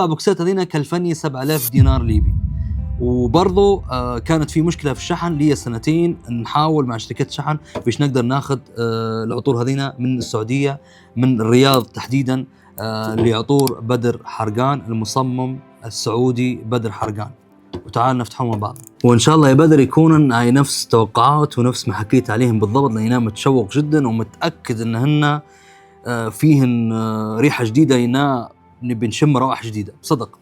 بوكسات هذينا كلفني 7000 دينار ليبي. وبرضه كانت في مشكله في الشحن لي سنتين، نحاول مع شركات شحن باش نقدر ناخذ العطور هذينا من السعوديه، من الرياض تحديدا، لعطور بدر حرقان، المصمم السعودي بدر حرقان. وتعال نفتحهم مع بعض، وان شاء الله يا بدر يكونن هاي نفس توقعات ونفس ما حكيت عليهم بالضبط، لاني انا متشوق جدا ومتاكد انهن فيهن ريحه جديده، نبي نشم روائح جديده بصدق.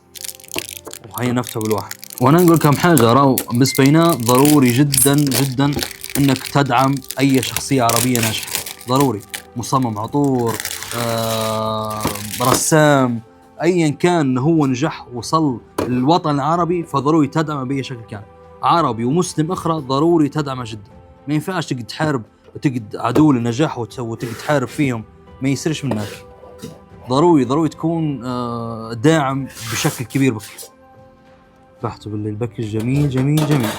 وهي نفتح بالواحد. وانا نقول لكم حاجه، راو بالنسبه لنا ضروري جدا جدا انك تدعم اي شخصيه عربيه ناجحه، ضروري. مصمم عطور، رسام، ايا كان هو نجح وصل الوطن العربي، فضروري تدعمه باي شكل كان. عربي ومسلم اخرى ضروري تدعمه جدا. ما ينفعش تقعد تحارب وتقعد عدو للنجاح وتقعد تحارب فيهم، ما يصيرش منك. ضروري تكون داعم بشكل كبير بك. فتحته بالليل، الباكج جميل جميل جميل.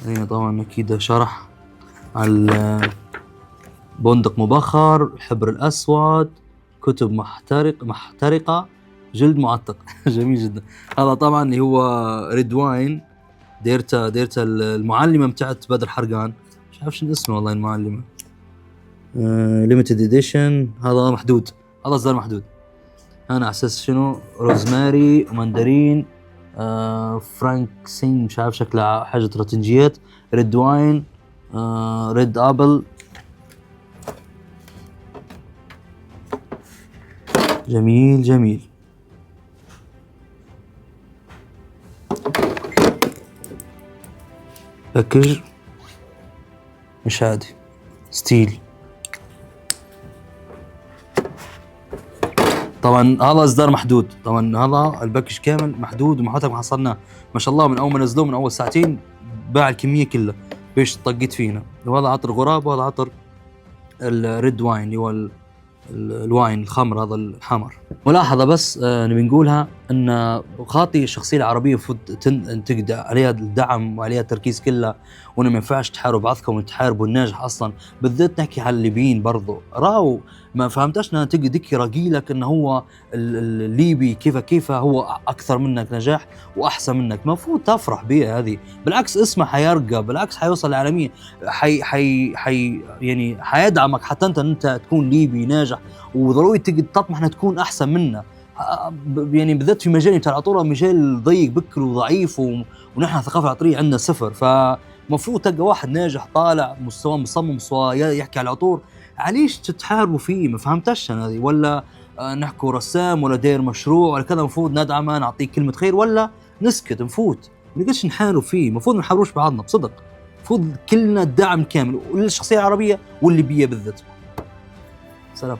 هنا طبعا اكيد شرح على بندق مبخر، الحبر الاسود، كتب محترقه، جلد معتق. جميل جدا. هذا طبعا اللي هو ريد واين، ديرتا المعلمه بتاعت بدر حرقان، مش عارف شنو اسمه والله المعلمه. ليميتد اديشن، هذا محدود، هذا اصدار محدود. انا على اساس شنو، روزماري ومندرين، فرانكسين، مش عارف شكلها حاجه تراتنجيات، ريد واين، ريد ابل. جميل جميل. باكج مش عادي، ستيل. طبعا هذا اصدار محدود، طبعا هذا الباكج كامل محدود ومحطك ما حصلناه ما شاء الله. من اول ما نزلوه من اول ساعتين باع الكميه كلها بيش طقيت فينا. وهذا عطر غراب، وهذا عطر الريد واين اللي هو الواين الخمر، هذا الحمر. ملاحظه بس نبي نقولها ان خاطي الشخصيه العربيه المفروض تنتقد عليها الدعم وعليها التركيز كله، وانه ما ينفعش تحارب بعضكم وتحاربوا الناجح اصلا. بالذات نحكي على الليبيين برضو، راو ما فهمتش انها تقدر رقيلك انه هو الليبي كيف هو اكثر منك نجاح واحسن منك. المفروض تفرح بها هذه، بالعكس اسمه حيرقى، بالعكس حيوصل العالميه، يعني حيدعمك حتى انت تكون ليبي ناجح، وضروري تطمح انها تكون احسن منا. يعني بالذات في مجال بتاع العطوره، مجال ضيق بكر وضعيف، ونحن ثقافه عطريه عندنا صفر. فمفروض تلقى واحد ناجح طالع مستوى مصمم، مستوى يحكي على العطور، عليش تتحاربوا فيه؟ ما فهمتش انا هذه. ولا نحكوا رسام ولا داير مشروع ولا كذا، المفروض ندعمه نعطيه كلمه خير، ولا نسكت نفوت ما نقدرش نحارب فيه؟ المفروض ما نحاربوش بعضنا بصدق، المفروض كلنا الدعم كامل، وللشخصيه العربيه والليبيه بالذات. سلام.